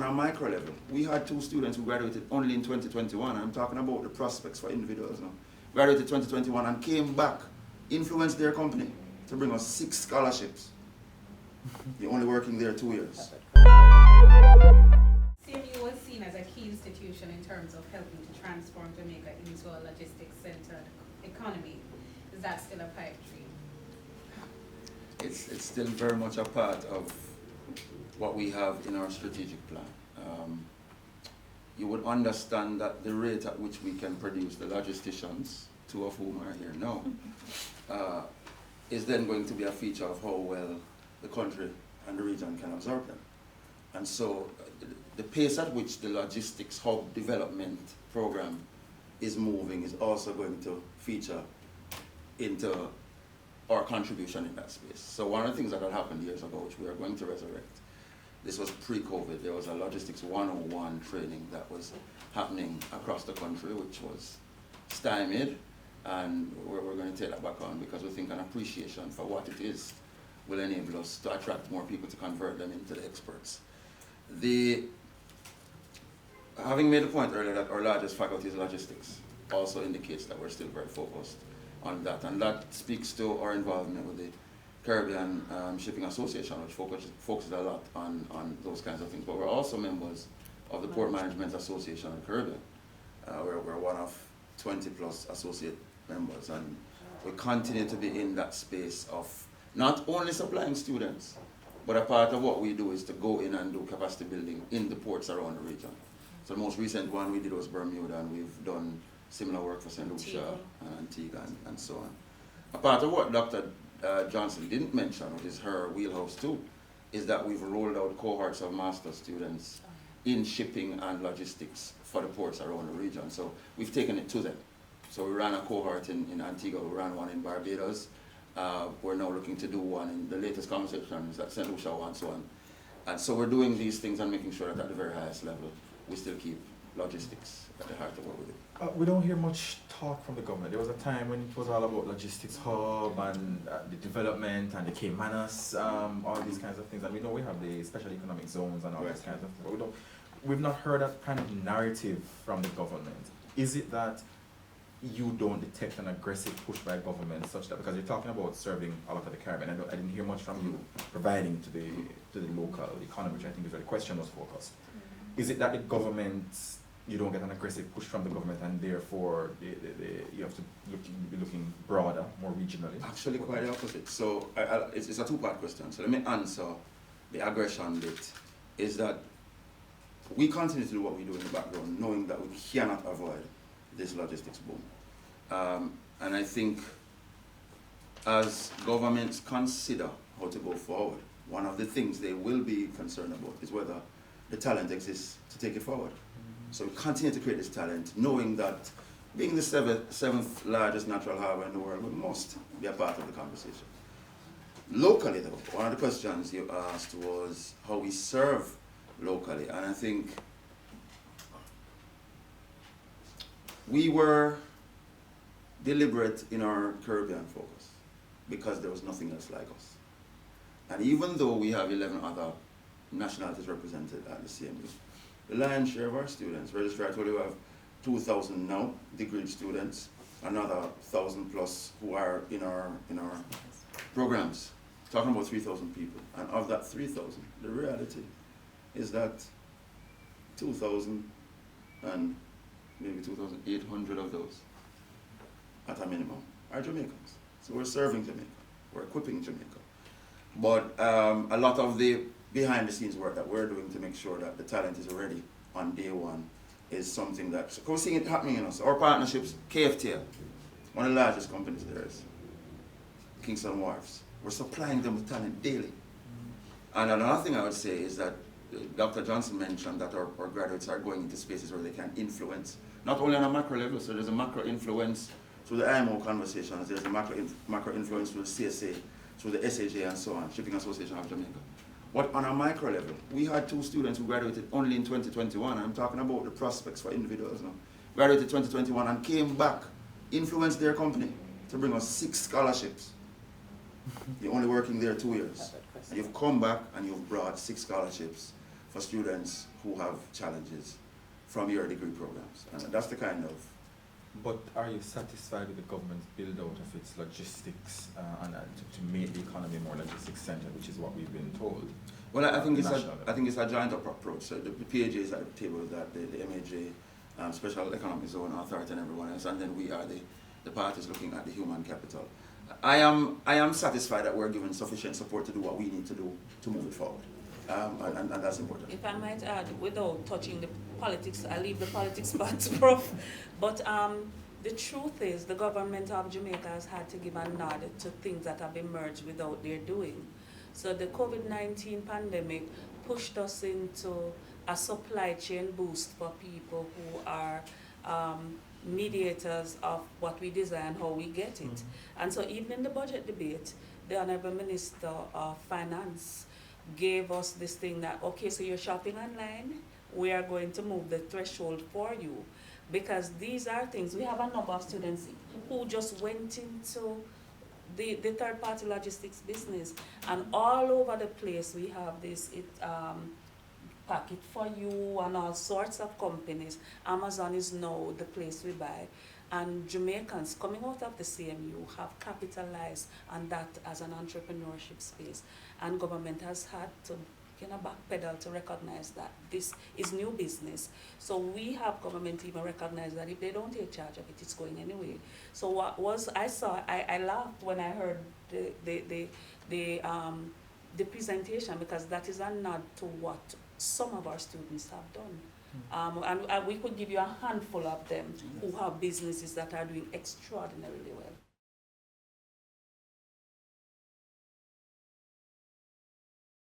on a micro level, we had 2 students who graduated only in 2021. I'm talking about the prospects for individuals now. Graduated 2021 and came back, influenced their company to bring us 6 scholarships. You're only working there 2 years. CMU was seen as a key institution in terms of helping to transform Jamaica into a logistics-centered economy. Is that still a pipe dream? It's still very much a part of what we have in our strategic plan. You would understand that the rate at which we can produce the logisticians, 2 of whom are here now, is then going to be a feature of how well the country and the region can absorb them. And so the pace at which the logistics hub development program is moving is also going to feature into our contribution in that space. So one of the things that had happened years ago, which we are going to resurrect, this was pre-COVID, there was a Logistics 101 training that was happening across the country, which was stymied, and we're going to take that back on because we think an appreciation for what it is will enable us to attract more people to convert them into the experts. Having made the point earlier that our largest faculty is logistics also indicates that we're still very focused on that, and that speaks to our involvement with the Caribbean Shipping Association, which focuses a lot on those kinds of things. But we're also members of the Port Management Association of the Caribbean. We're one of 20 plus associate members, and we continue to be in that space of not only supplying students, but a part of what we do is to go in and do capacity building in the ports around the region. So the most recent one we did was Bermuda, and we've done similar work for St. Lucia and Antigua and so on. A part of what Dr. Johnson didn't mention, which is her wheelhouse too, is that we've rolled out cohorts of master's students in shipping and logistics for the ports around the region. So we've taken it to them. So we ran a cohort in Antigua, we ran one in Barbados. We're now looking to do one in the latest conversation is at St. Lucia and so on. And so we're doing these things and making sure that at the very highest level, we still keep logistics at the heart of what we do. We don't hear much talk from the government. There was a time when it was all about logistics hub and the development and the Caymanas, all these kinds of things. And we know we have the special economic zones and all these kinds of things. But we've not heard that kind of narrative from the government. Is it that you don't detect an aggressive push by government such that, because you're talking about serving all of the Caribbean, I didn't hear much from you providing to the local economy, which I think is where the question was focused. Is it that the government, you don't get an aggressive push from the government, and therefore you have to be looking broader, more regionally? Actually, quite the opposite. So it's a 2-part question. So let me answer the aggression bit. Is that we continue to do what we do in the background, knowing that we cannot avoid this logistics boom. And I think as governments consider how to go forward, one of the things they will be concerned about is whether the talent exists to take it forward. So we continue to create this talent, knowing that being the seventh largest natural harbour in the world, we must be a part of the conversation. Locally though, one of the questions you asked was how we serve locally, and I think we were deliberate in our Caribbean focus because there was nothing else like us. And even though we have 11 other nationalities represented at the CMU, the lion's share of our students, registrar, I told you we have 2,000 now, degree students, another 1,000 plus who are in our programs, talking about 3,000 people. And of that 3,000, the reality is that 2,000 and maybe 2,800 of those, at a minimum, are Jamaicans. So we're serving Jamaica, we're equipping Jamaica. But a lot of the behind the scenes work that we're doing to make sure that the talent is ready on day one is something that, so we're seeing it happening in us. Our partnerships, KFTL, one of the largest companies there is, Kingston Wharves, we're supplying them with talent daily. And another thing I would say is that Dr. Johnson mentioned that our graduates are going into spaces where they can influence, not only on a macro level, so there's a macro influence through the IMO conversations, there's a macro influence through the CSA, through the SAJ and so on, Shipping Association of Jamaica. But on a micro level, we had 2 students who graduated only in 2021, I'm talking about the prospects for individuals now, graduated 2021 and came back, influenced their company to bring us 6 scholarships. You're only working there 2 years. You've come back and you've brought 6 scholarships for students who have challenges from your degree programs. And that's the kind of... But are you satisfied with the government's build out of its logistics and to make the economy more logistics centered, which is what we've been told? Well, I think it's a joint up approach. So the PAJ is at the table, that the MAJ, Special Economic Zone Authority, and everyone else, and then we are the parties looking at the human capital. I am satisfied that we're given sufficient support to do what we need to do to move it forward, and that's important. If I might add, without touching the politics, I leave the politics part, Prof. But the truth is, the government of Jamaica has had to give a nod to things that have emerged without their doing. So the COVID-19 pandemic pushed us into a supply chain boost for people who are mediators of what we desire and how we get it. And so even in the budget debate, the Honorable Minister of Finance gave us this thing that, okay, so you're shopping online, we are going to move the threshold for you. Because these are things, we have a number of students who just went into the third-party logistics business, and all over the place we have this Packet for You and all sorts of companies. Amazon is now the place we buy, and Jamaicans coming out of the CMU have capitalized on that as an entrepreneurship space, and government has had to backpedal to recognize that this is new business. So we have government even recognize that if they don't take charge of it, it's going anyway. So what was I laughed when I heard the presentation, because that is a nod to what some of our students have done. And we could give you a handful of them who have businesses that are doing extraordinarily well.